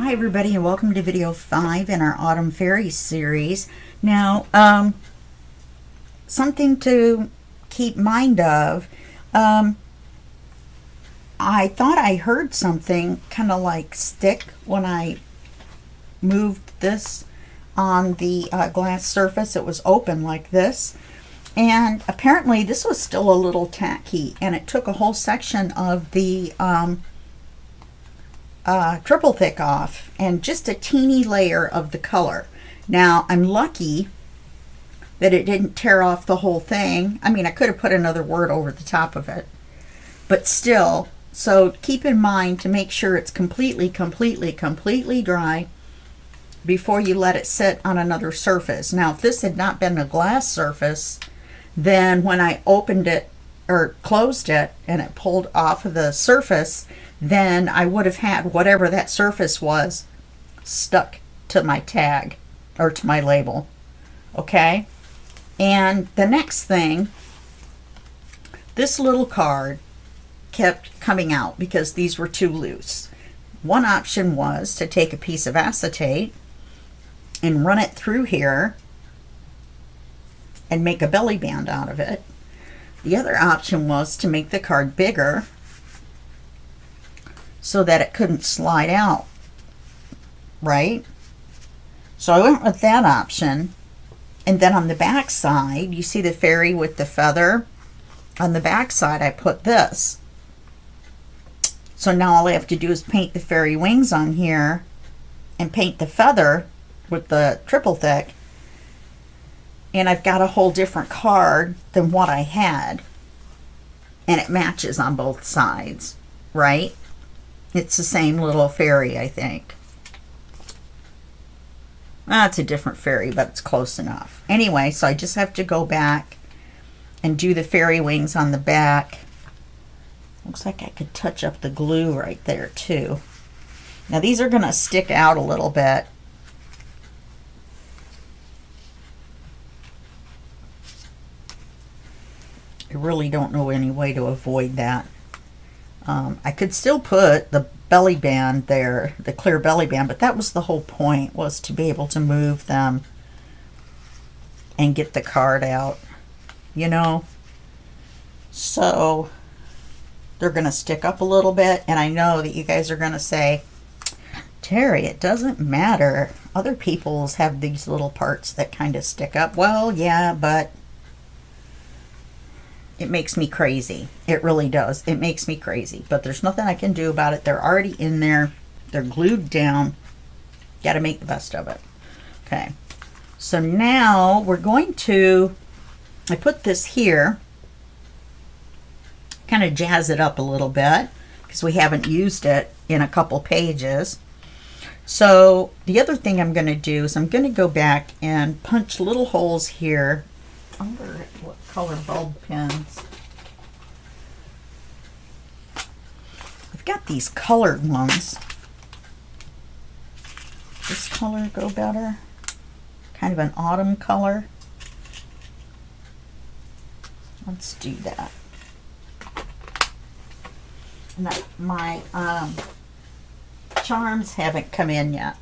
Hi everybody, and welcome to video 5 in our Autumn Fairies series. Now, something to keep mind of. I thought I heard something kind of like stick when I moved this on the glass surface. It was open like this, and apparently this was still a little tacky, and it took a whole section of the triple thick off and just a teeny layer of the color. Now I'm lucky that it didn't tear off the whole thing. I mean, I could have put another word over the top of it, but still. So keep in mind to make sure it's completely dry before you let it sit on another surface. Now if this had not been a glass surface, then when I opened it or closed it and it pulled off of the surface, then I would have had whatever that surface was stuck to my tag or to my label. Okay? And the next thing, this little card kept coming out because these were too loose. One option was to take a piece of acetate and run it through here and make a belly band out of it. The other option was to make the card bigger so that it couldn't slide out, right? So I went with that option. And then on the back side, you see the fairy with the feather? On the back side, I put this. So now all I have to do is paint the fairy wings on here and paint the feather with the triple thick. And I've got a whole different card than what I had. And it matches on both sides, right? It's the same little fairy, I think. It's a different fairy, but it's close enough. Anyway, so I just have to go back and do the fairy wings on the back. Looks like I could touch up the glue right there too. Now these are going to stick out a little bit. I really don't know any way to avoid that. I could still put the belly band there, the clear belly band, but that was the whole point, was to be able to move them and get the card out, you know. So they're going to stick up a little bit, and I know that you guys are going to say, Terry, it doesn't matter. Other people's have these little parts that kind of stick up. Well, yeah, but it makes me crazy. It really does. It makes me crazy. But there's nothing I can do about it. They're already in there. They're glued down. Got to make the best of it. Okay. So now we're going to, I put this here, kind of jazz it up a little bit because we haven't used it in a couple pages. So the other thing I'm going to do is I'm going to go back and punch little holes here. I wonder what color bulb pens. I've got these colored ones. This color go better? Kind of an autumn color. Let's do that. And my charms haven't come in yet,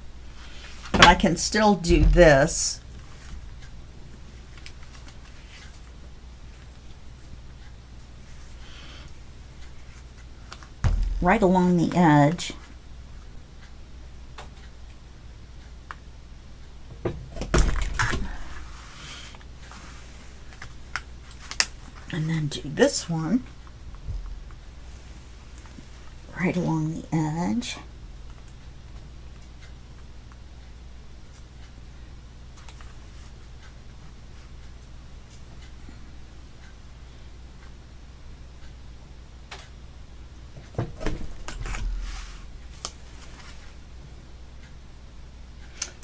but I can still do this. Right along the edge. And then do this one right along the edge.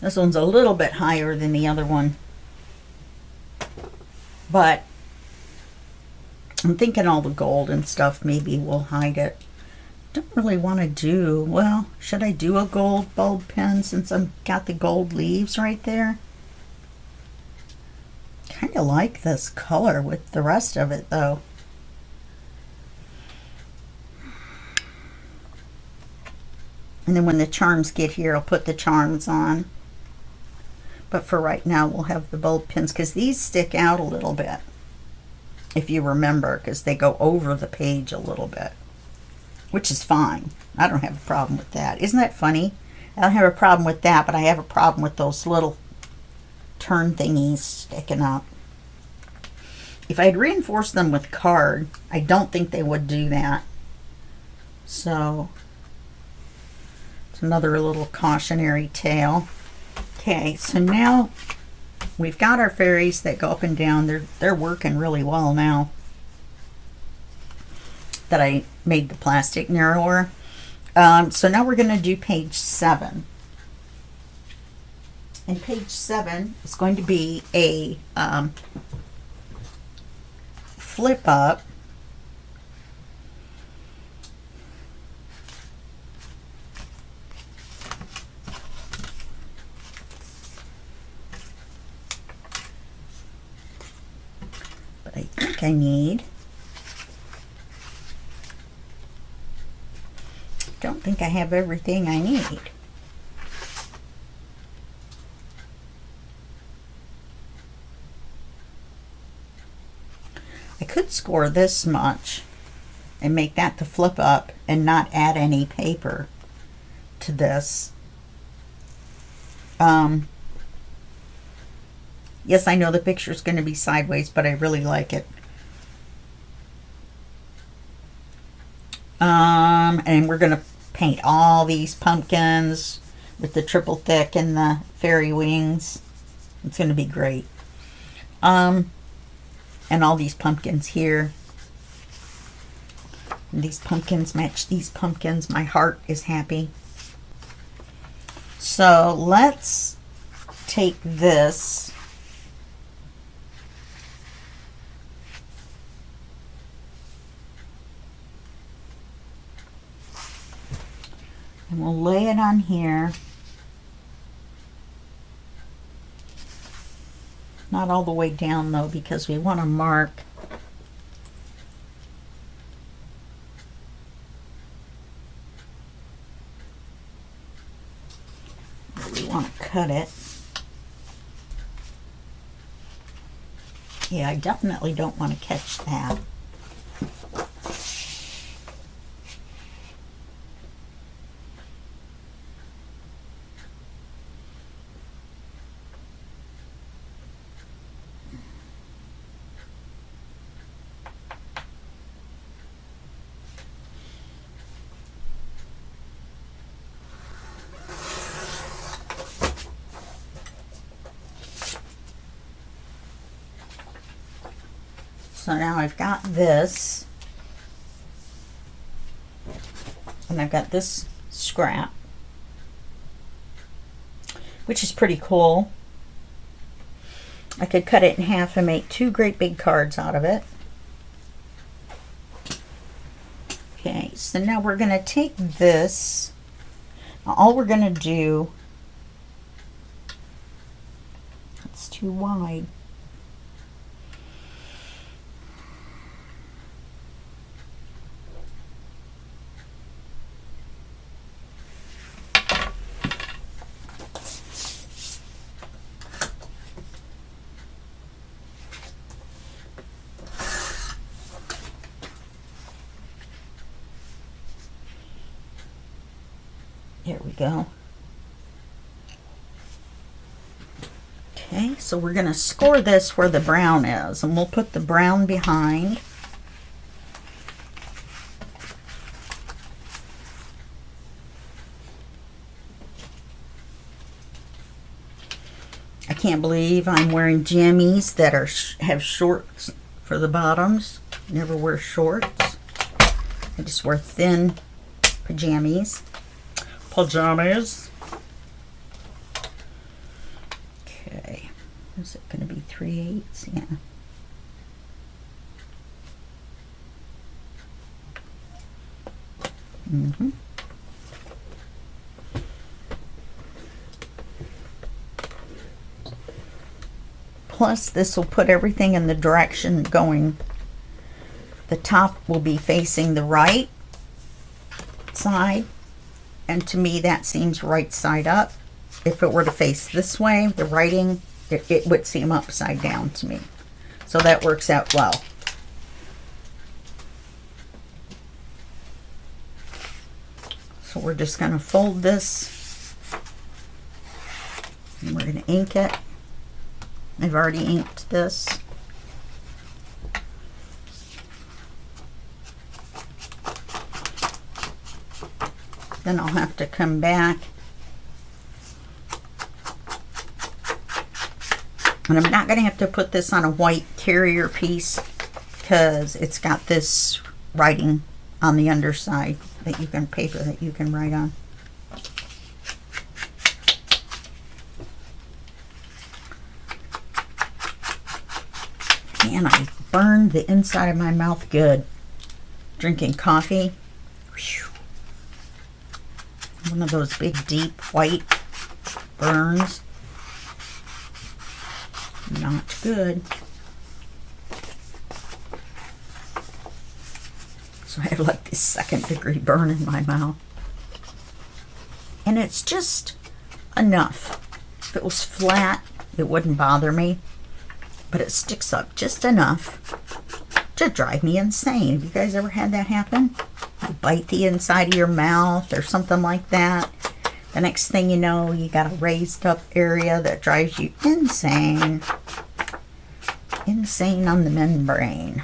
This one's a little bit higher than the other one, but I'm thinking all the gold and stuff maybe will hide it. Don't really want to do, well, should I do a gold bulb pen since I've got the gold leaves right there? Kind of like this color with the rest of it though. And then when the charms get here, I'll put the charms on. But for right now, we'll have the bulb pins, because these stick out a little bit, if you remember, because they go over the page a little bit, which is fine. I don't have a problem with that. Isn't that funny? I don't have a problem with that, but I have a problem with those little turn thingies sticking up. If I'd reinforced them with card, I don't think they would do that. So it's another little cautionary tale. Okay, so now we've got our fairies that go up and down. They're working really well now that I made the plastic narrower. So now we're going to do page 7. And page 7 is going to be a flip up. But I think I don't think I have everything I need. I could score this much and make that the flip up and not add any paper to this. Yes, I know the picture is going to be sideways, but I really like it. And we're going to paint all these pumpkins with the triple thick and the fairy wings. It's going to be great. And all these pumpkins here. And these pumpkins match these pumpkins. My heart is happy. So let's take this. And we'll lay it on here. Not all the way down though, because we want to mark where we want to cut it. Yeah, I definitely don't want to catch that. So now I've got this, and I've got this scrap, which is pretty cool. I could cut it in half and make 2 great big cards out of it. Okay, so now we're going to take this. Now all we're going to do, it's too wide. There we go. Okay, so we're going to score this where the brown is, and we'll put the brown behind. I can't believe I'm wearing jammies that have shorts for the bottoms. Never wear shorts. I just wear thin pajamas. Okay, is it going to be 3/8? Yeah. Plus, this will put everything in the direction going. The top will be facing the right side, And to me, that seems right side up. If it were to face this way, the writing, it would seem upside down to me. So that works out well. So we're just going to fold this. And we're going to ink it. I've already inked this. Then I'll have to come back. And I'm not going to have to put this on a white carrier piece because it's got this writing on the underside that you can, paper that you can write on. Man, I burned the inside of my mouth good. Drinking coffee. Whew. One of those big, deep, white burns. Not good. So I have like this 2nd-degree burn in my mouth. And it's just enough. If it was flat, it wouldn't bother me. But it sticks up just enough to drive me insane. Have you guys ever had that happen? You bite the inside of your mouth or something like that. The next thing you know, you got a raised up area that drives you insane. Insane on the membrane.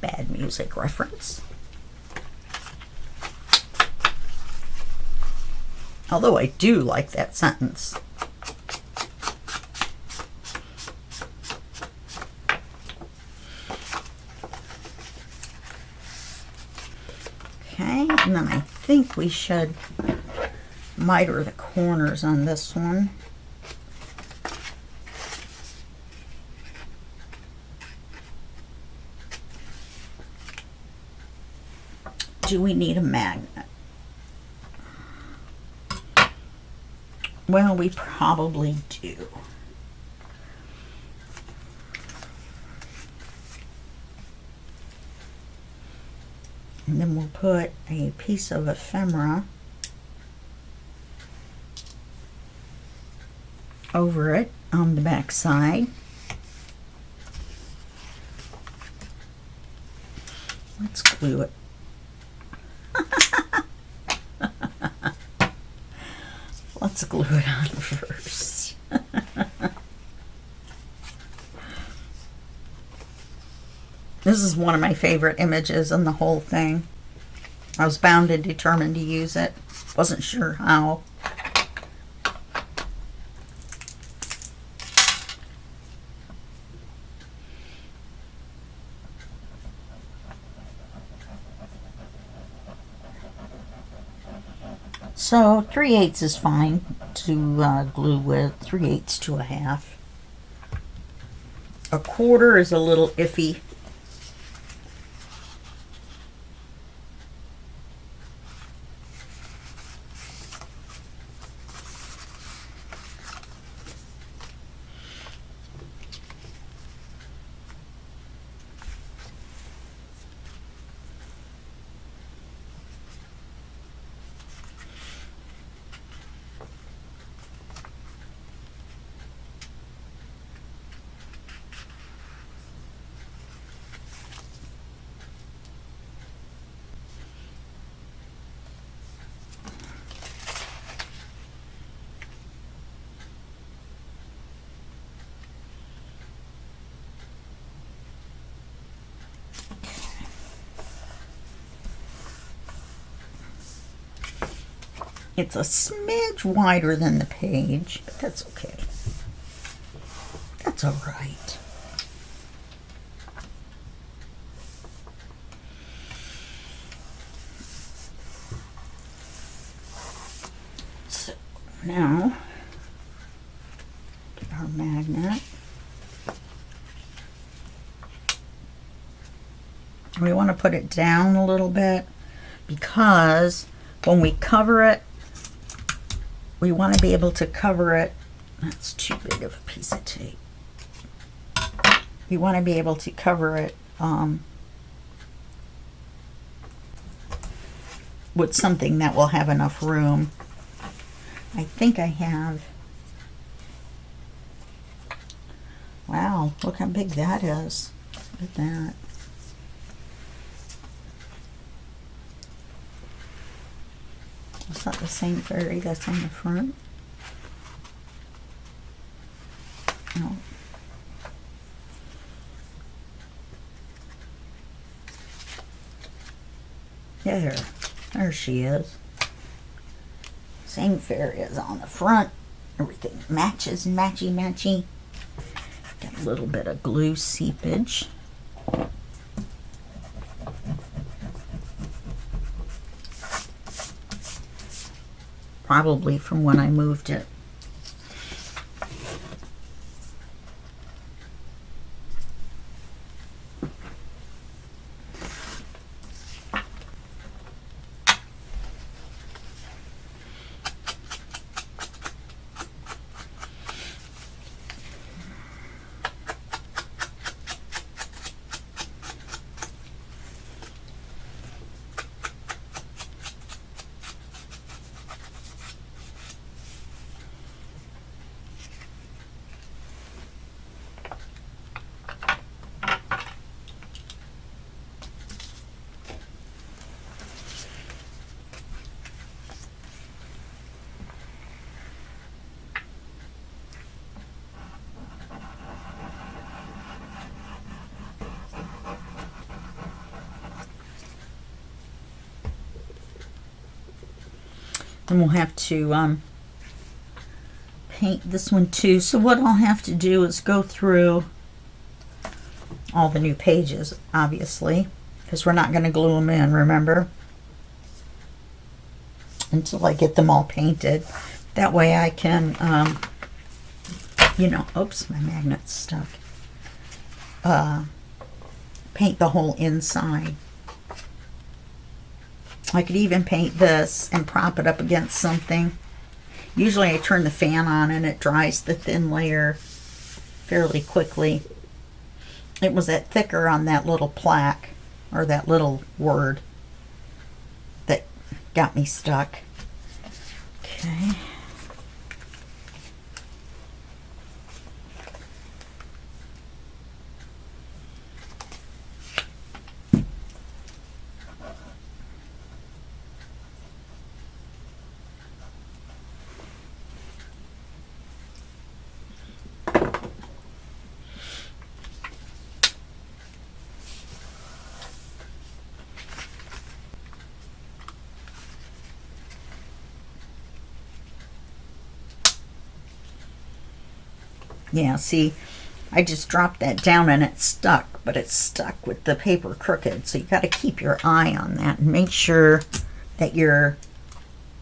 Bad music reference. Although I do like that sentence. Okay, and then I think we should miter the corners on this one. Do we need a magnet? Well, we probably do. And then we'll put a piece of ephemera over it on the back side. Let's glue it. Let's glue it on first. This is one of my favorite images in the whole thing. I was bound and determined to use it. Wasn't sure how. So 3/8 is fine to glue with. 3/8 to a half. 1/4 is a little iffy. It's a smidge wider than the page, but that's okay. That's all right. So now, get our magnet. We want to put it down a little bit because when we cover it, we want to be able to cover it. That's too big of a piece of tape. We want to be able to cover it with something that will have enough room. I think I have. Wow, look how big that is. Look at that. It's not the same fairy that's on the front. No. There she is. Same fairy as on the front. Everything matches, matchy. Got a little bit of glue seepage. Probably from when I moved it. And we'll have to paint this one too. So what I'll have to do is go through all the new pages, obviously, because we're not going to glue them in, remember? Until I get them all painted. That way I can, you know, oops, my magnet's stuck. Paint the whole inside. I could even paint this and prop it up against something. Usually I turn the fan on and it dries the thin layer fairly quickly. It was that thicker on that little plaque, or that little word, that got me stuck. Okay. Yeah, see, I just dropped that down and it stuck, but it's stuck with the paper crooked. So you got to keep your eye on that and make sure that your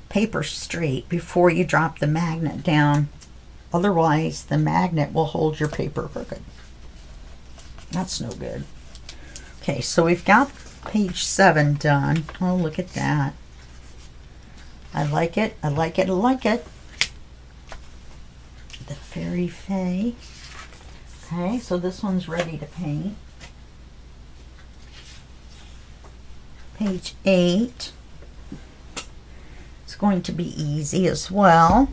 paper's straight before you drop the magnet down. Otherwise, the magnet will hold your paper crooked. That's no good. Okay, so we've got page 7 done. Oh, look at that. I like it. I like it. I like it. The Fairy Fae. Okay, so this one's ready to paint. Page 8. It's going to be easy as well.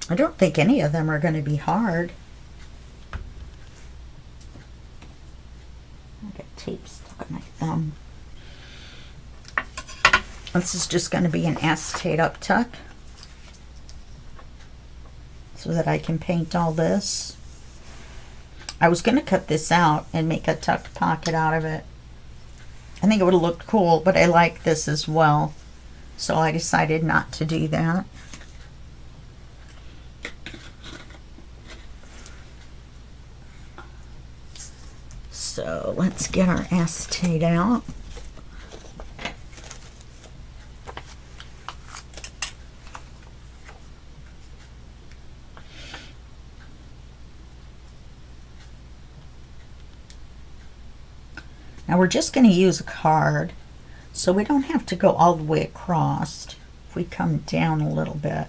I don't think any of them are going to be hard. I got tape stuck on my thumb. This is just going to be an acetate up tuck, so that I can paint all this. I was going to cut this out and make a tucked pocket out of it. I think it would have looked cool, but I like this as well, so I decided not to do that. So let's get our acetate out. Now we're just going to use a card, so we don't have to go all the way across. If we come down a little bit.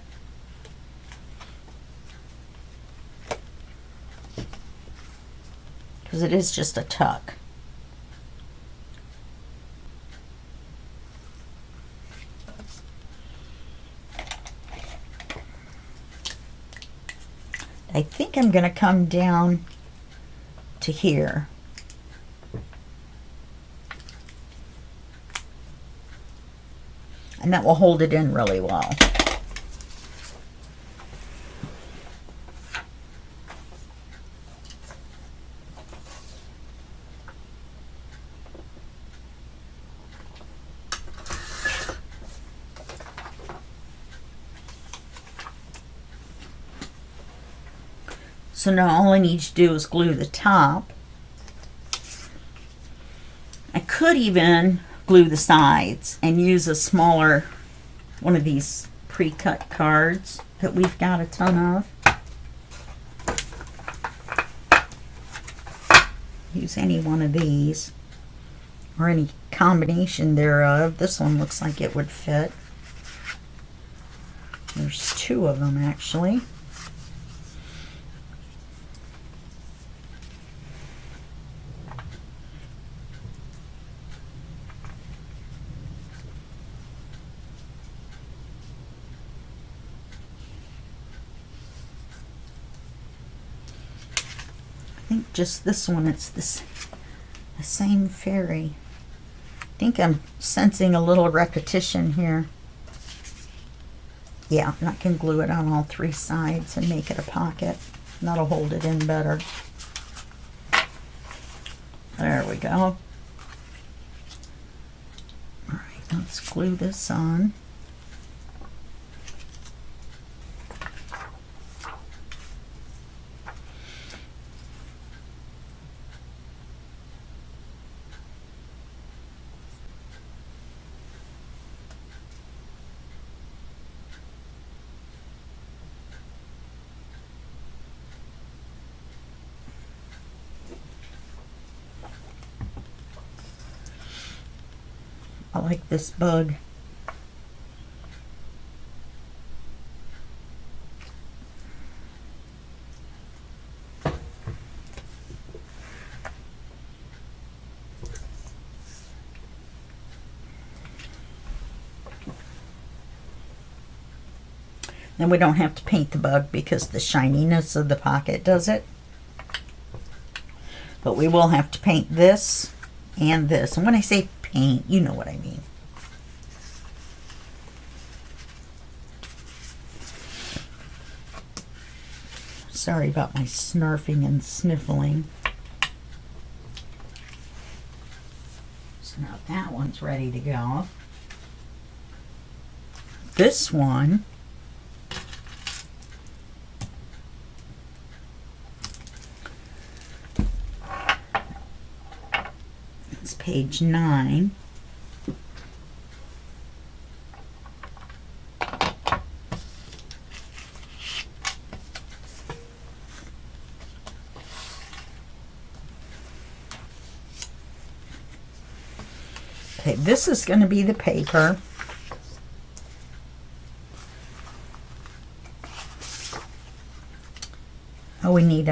Because it is just a tuck. I think I'm going to come down to here. And that will hold it in really well. So now all I need to do is glue the top. I could even glue the sides and use a smaller one of these pre-cut cards that we've got a ton of. Use any one of these or any combination thereof. This one looks like it would fit. There's two of them actually. I think just this one, it's the same fairy. I think I'm sensing a little repetition here. Yeah, and I can glue it on all three sides and make it a pocket. That'll hold it in better. There we go. All right, let's glue this on. I like this bug. And we don't have to paint the bug because the shininess of the pocket does it. But we will have to paint this and this. And when I say paint, you know what I mean. Sorry about my snarfing and sniffling. So now that one's ready to go. This one, it's page 9. Okay, this is going to be the paper. Oh, we need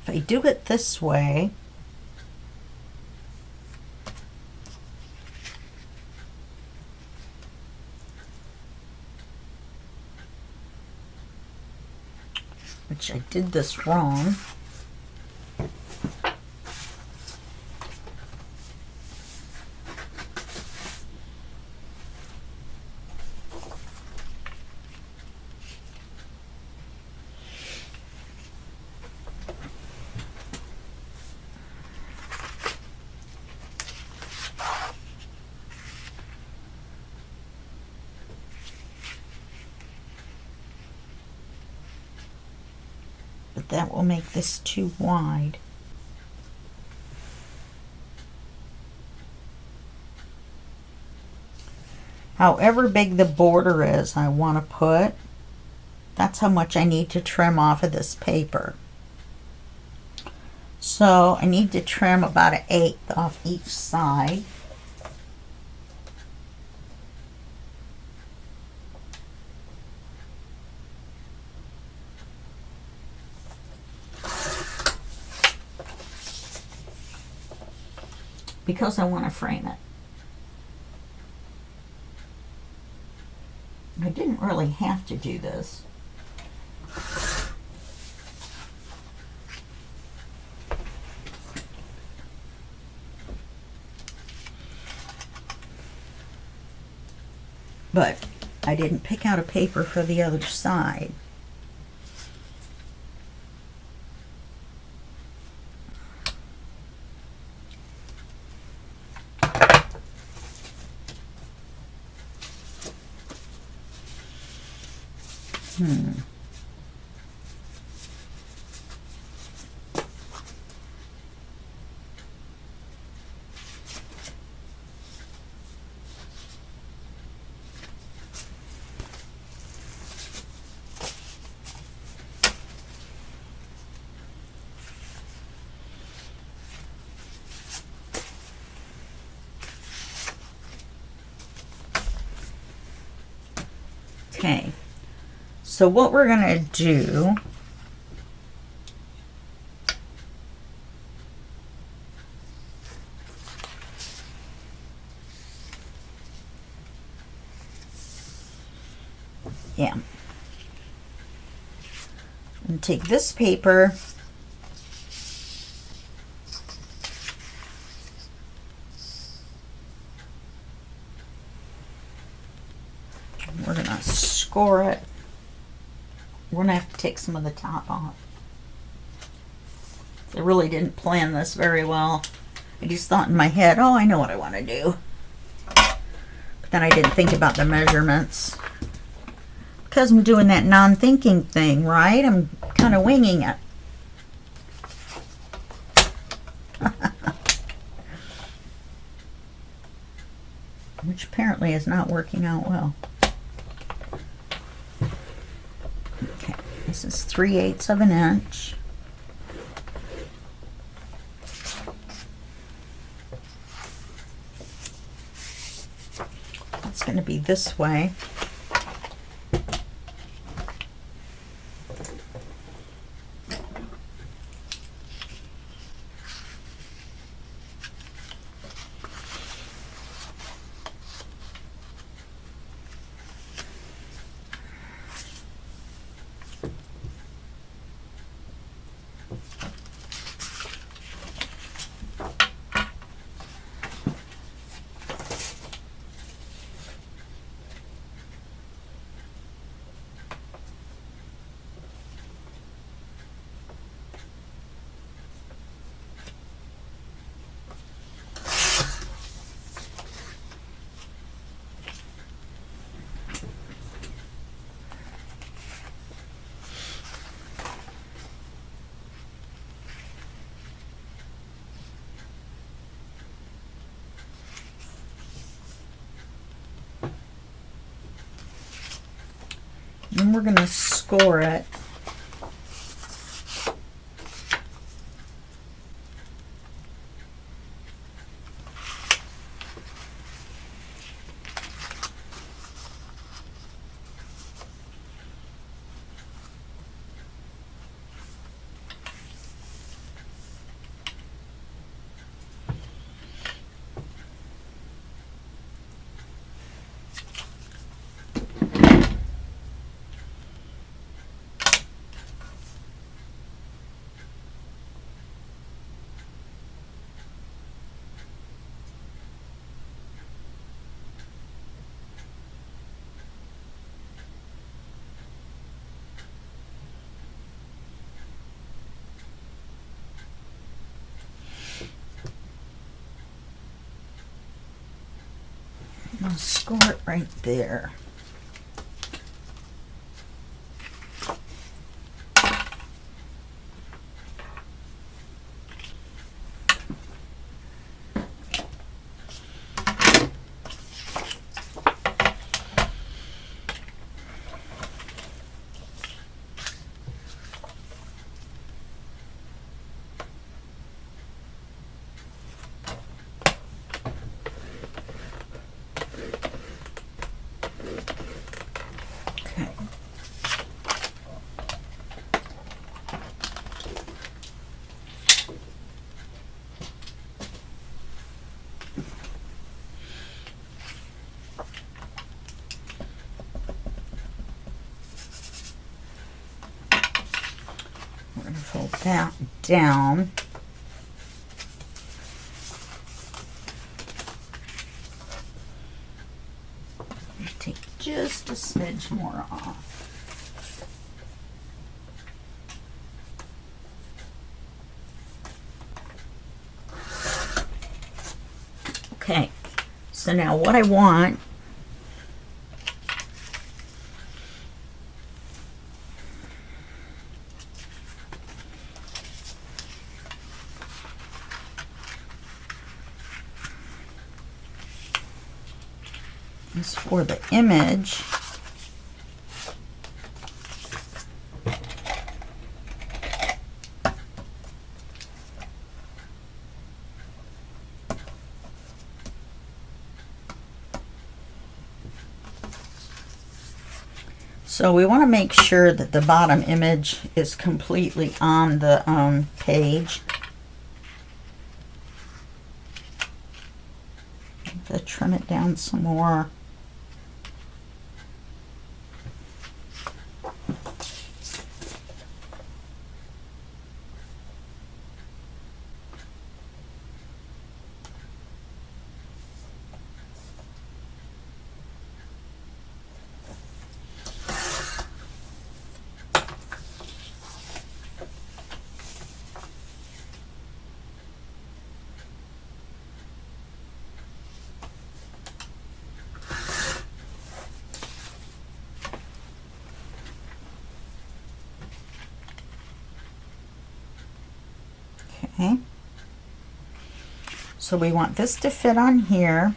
if I do it this way, which I did this wrong. But that will make this too wide. However big the border is I want to put, that's how much I need to trim off of this paper. So I need to trim about 1/8 off each side. Because I want to frame it. I didn't really have to do this. But I didn't pick out a paper for the other side. Okay, so what we're going to do and take this paper and we're going to score it. We're going to have to take some of the top off. I really didn't plan this very well. I just thought in my head, oh, I know what I want to do. But then I didn't think about the measurements. Because I'm doing that non-thinking thing, right? I'm kind of winging it. Which apparently is not working out well. Okay, this is 3/8 of an inch. It's going to be this way. And we're going to score it. I'll score it right there. fold that down. Take just a smidge more off. Okay, so now what I want is for the image so we want to make sure that the bottom image is completely on the page. Trim it down some more. Okay, so we want this to fit on here.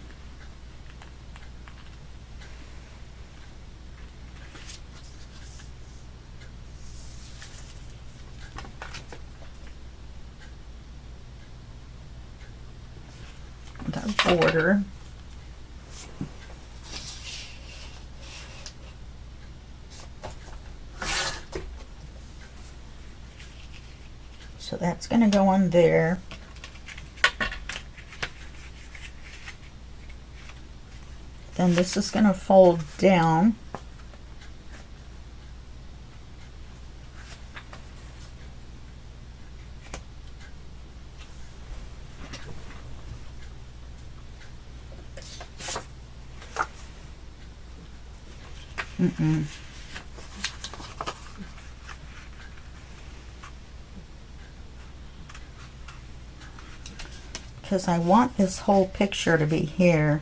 With our border. So that's going to go on there. Then this is going to fold down. Because I want this whole picture to be here.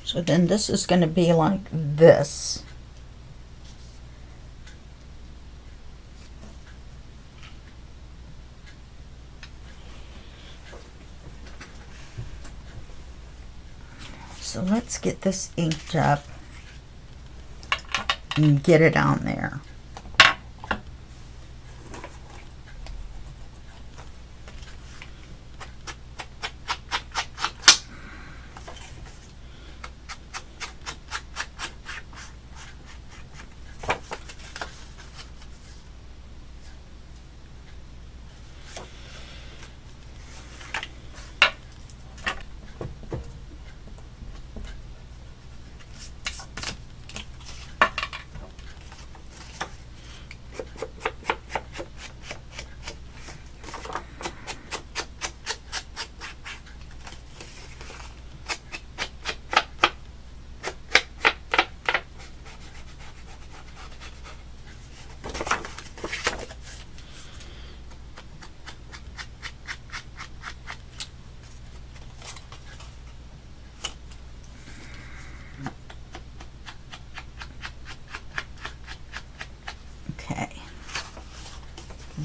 So then this is going to be like this. So let's get this inked up and get it on there.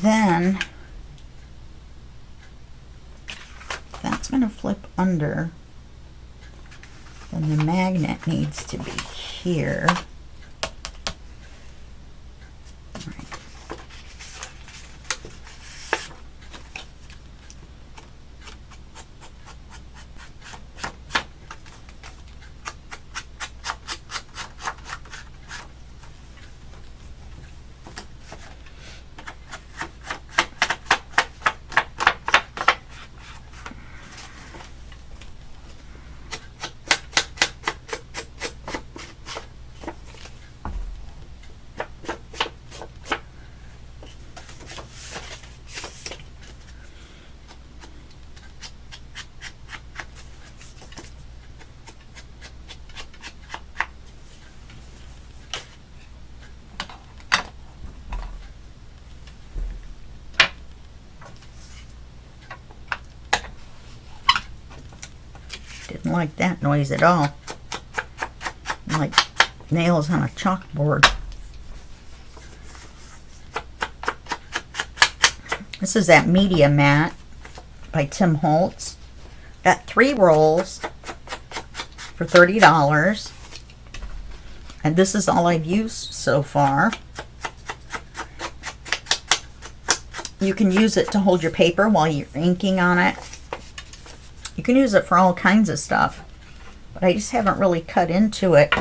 Then to flip under, then the magnet needs to be here. Didn't like that noise at all. Like nails on a chalkboard. This is that Media Mat by Tim Holtz. Got 3 rolls for $30. And this is all I've used so far. You can use it to hold your paper while you're inking on it. You can use it for all kinds of stuff, but I just haven't really cut into it.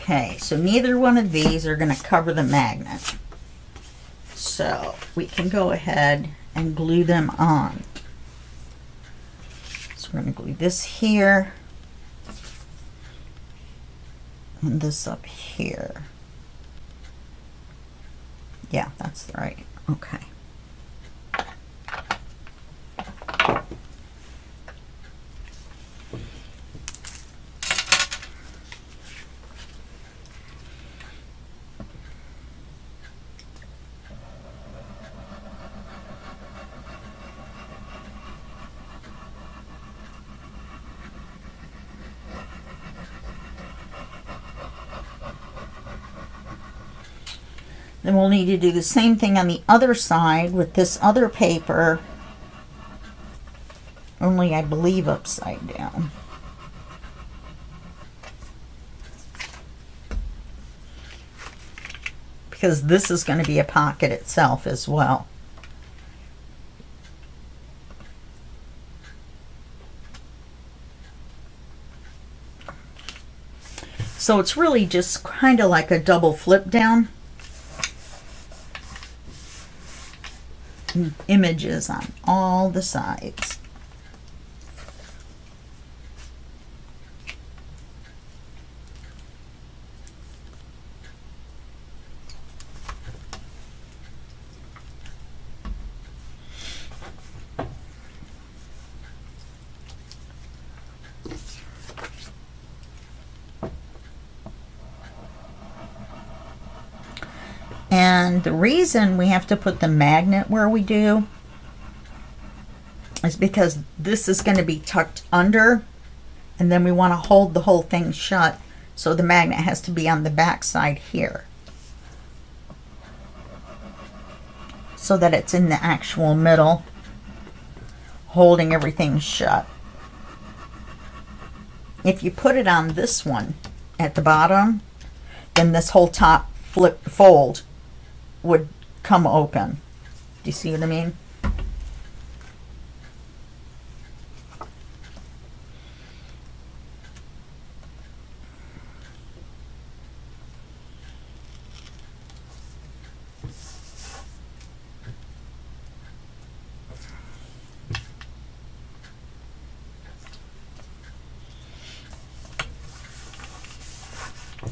Okay, so neither one of these are going to cover the magnet. So we can go ahead and glue them on. So we're going to glue this here and this up here. Yeah, that's right. Okay. Then we'll need to do the same thing on the other side with this other paper, only I believe upside down. Because this is going to be a pocket itself as well. So it's really just kind of like a double flip down. Images on all the sides. And the reason we have to put the magnet where we do is because this is going to be tucked under, and then we want to hold the whole thing shut, so the magnet has to be on the back side here so that it's in the actual middle, holding everything shut. If you put it on this one at the bottom, then this whole top fold would come open. Do you see what I mean?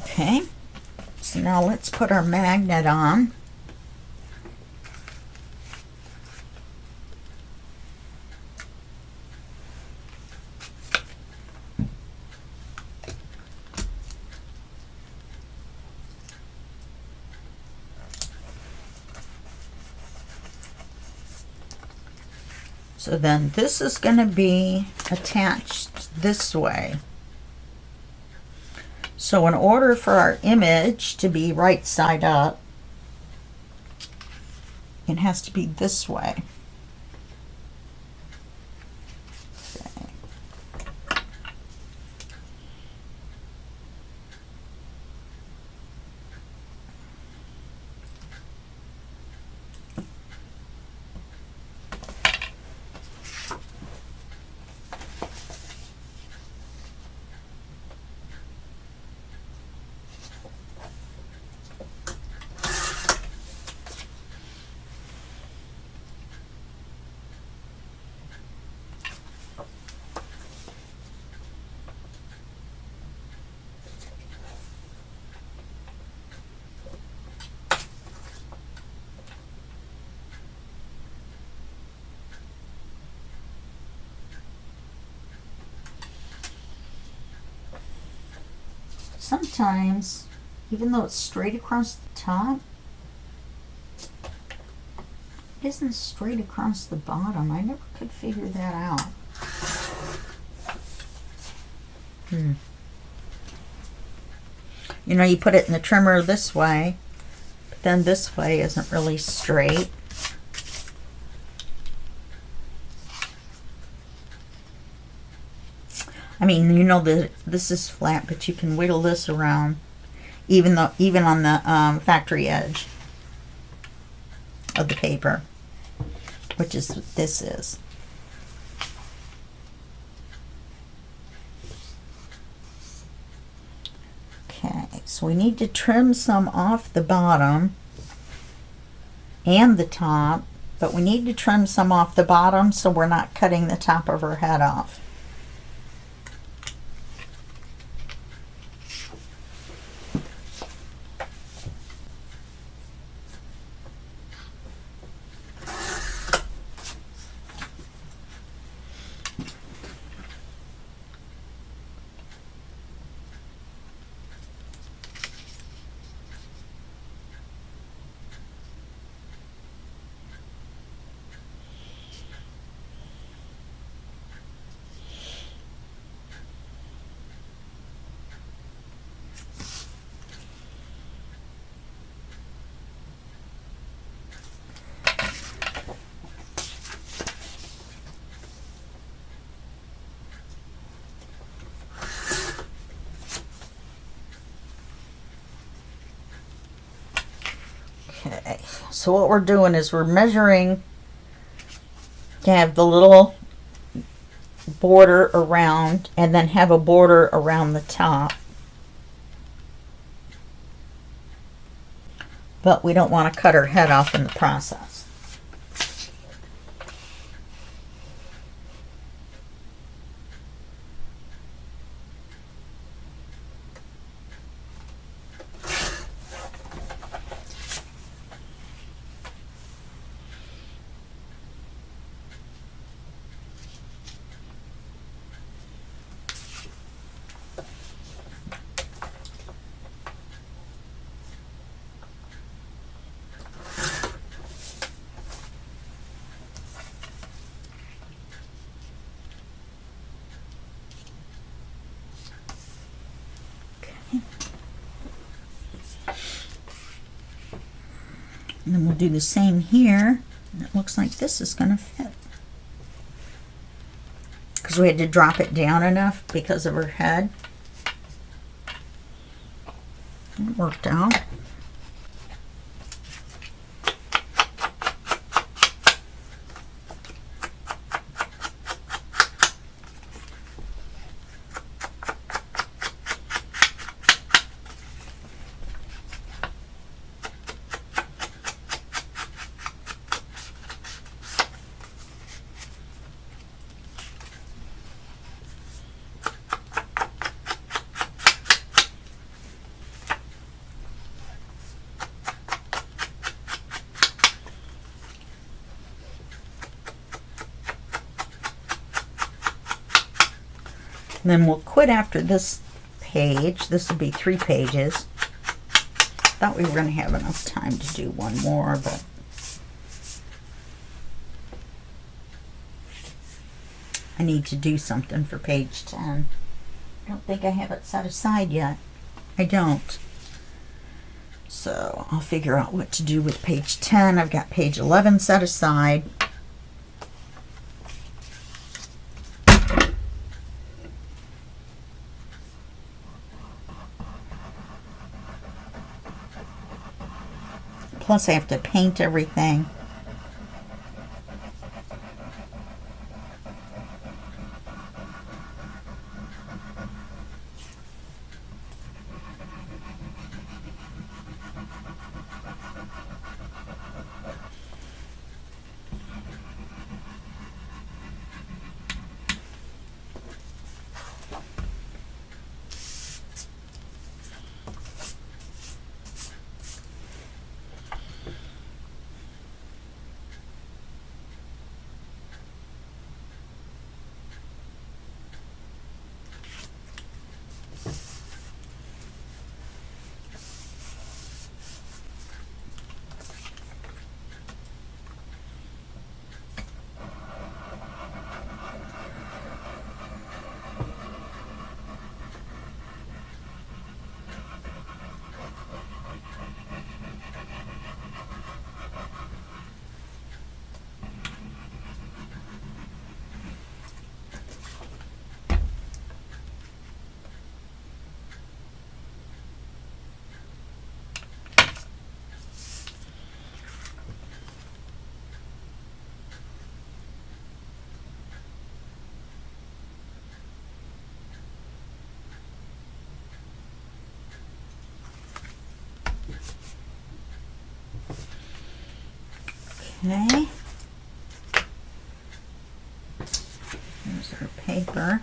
Okay, so now let's put our magnet on. So then this is going to be attached this way. So in order for our image to be right side up, it has to be this way. Okay. Sometimes, even though it's straight across the top, it isn't straight across the bottom. I never could figure that out. You know, you put it in the trimmer this way, but then this way isn't really straight. I mean, you know that this is flat, but you can wiggle this around, even on the factory edge of the paper, which is what this is. Okay, so we need to trim some off the bottom and the top, but we need to trim some off the bottom so we're not cutting the top of her head off. Okay, so what we're doing is we're measuring to have the little border around and then have a border around the top. But we don't want to cut her head off in the process. And then we'll do the same here. And it looks like this is going to fit. Because we had to drop it down enough because of her head. It worked out. And then we'll quit after this page. This will be 3 pages. Thought we were going to have enough time to do one more, but I need to do something for page 10. I don't think I have it set aside yet. I don't. So I'll figure out what to do with page 10. I've got page 11 set aside. Plus I have to paint everything. Okay. Here's our paper.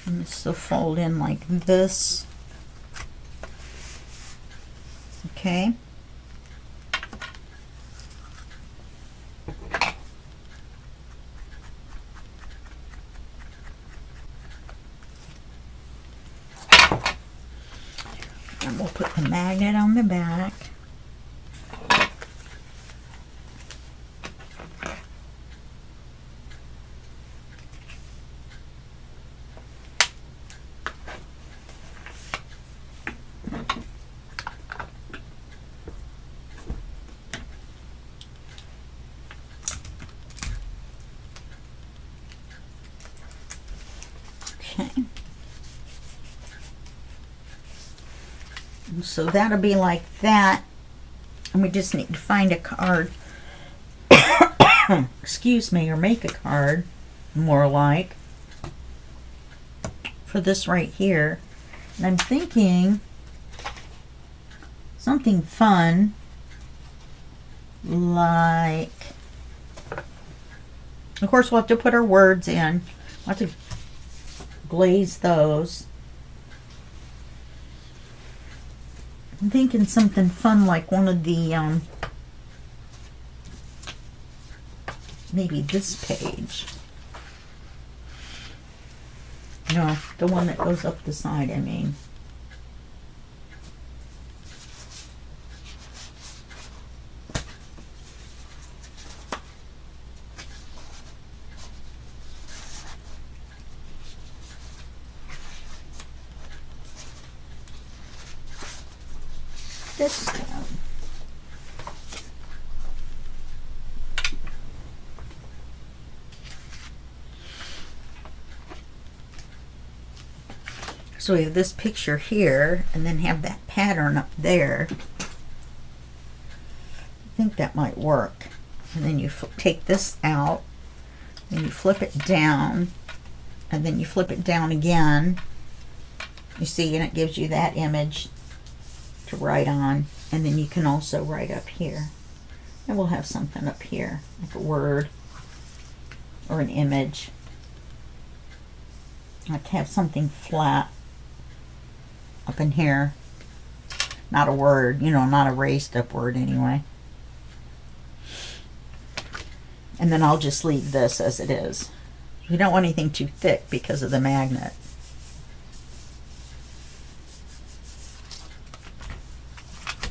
And this will fold in like this. Okay. And we'll put the magnet on the back. Okay. And so that'll be like that. And we just need to find a card. Excuse me, or make a card, more like, for this right here. And I'm thinking something fun, like, of course we'll have to put our words in. We'll have to glaze those. I'm thinking something fun like one of the, maybe this page. No, the one that goes up the side, I mean. This one. So we have this picture here, and then have that pattern up there. think that might work. And then you take this out, and you flip it down, and then you flip it down again. You see, and it gives you that image to write on. And then you can also write up here. And we'll have something up here, like a word or an image. Like have something flat up in here. Not a word, you know, not a raised up word anyway. And then I'll just leave this as it is. You don't want anything too thick because of the magnet.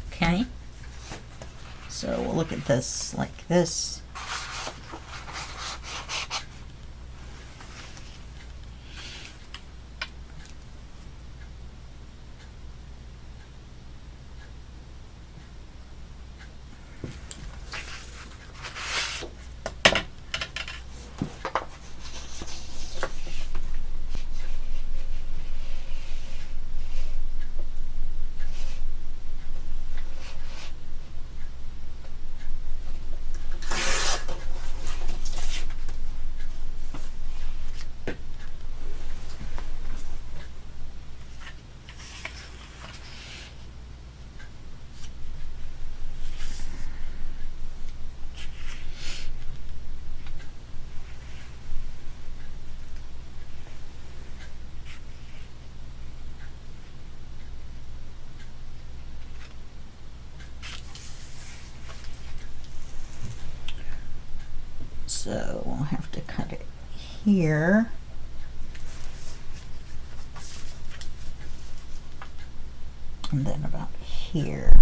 Okay. So we'll look at this like this. So we'll have to cut it here. And then about here.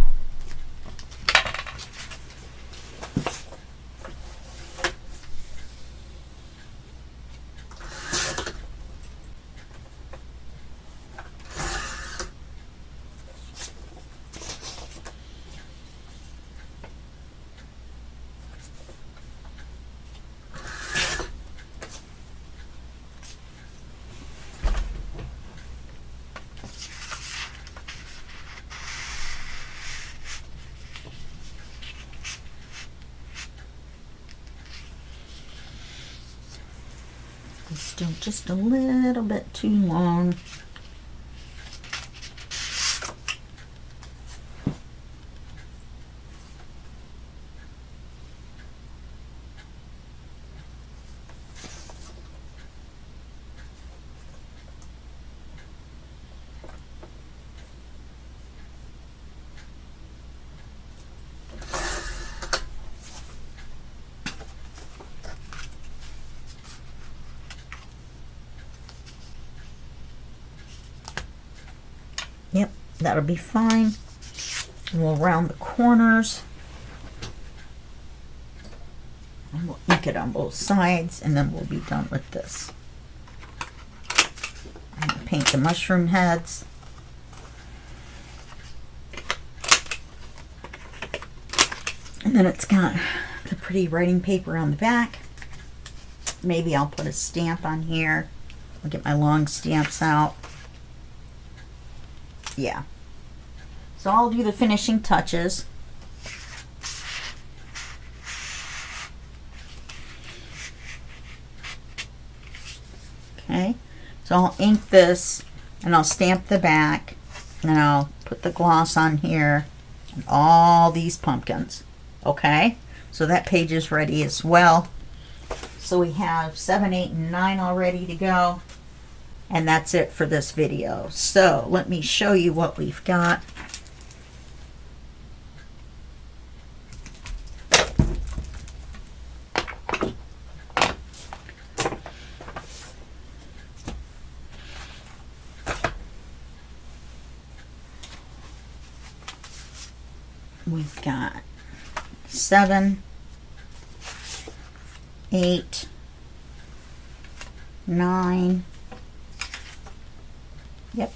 Still just a little bit too long. Yep, that'll be fine. And we'll round the corners. And we'll ink it on both sides, and then we'll be done with this. I'm going to paint the mushroom heads. And then it's got the pretty writing paper on the back. Maybe I'll put a stamp on here. I'll get my long stamps out. Yeah. So I'll do the finishing touches. Okay. So I'll ink this and I'll stamp the back and I'll put the gloss on here and all these pumpkins. Okay. So that page is ready as well. So we have 7, 8, and 9 all ready to go. And that's it for this video. So let me show you what we've got. We've got 7, 8, 9. Yep.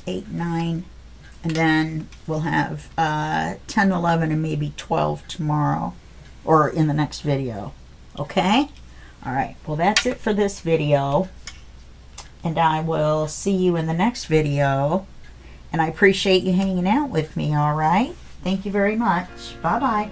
8, 9, and then we'll have 10, 11, and maybe 12 tomorrow, or in the next video. Okay? All right. Well, that's it for this video, and I will see you in the next video. And I appreciate you hanging out with me, all right? Thank you very much. Bye-bye.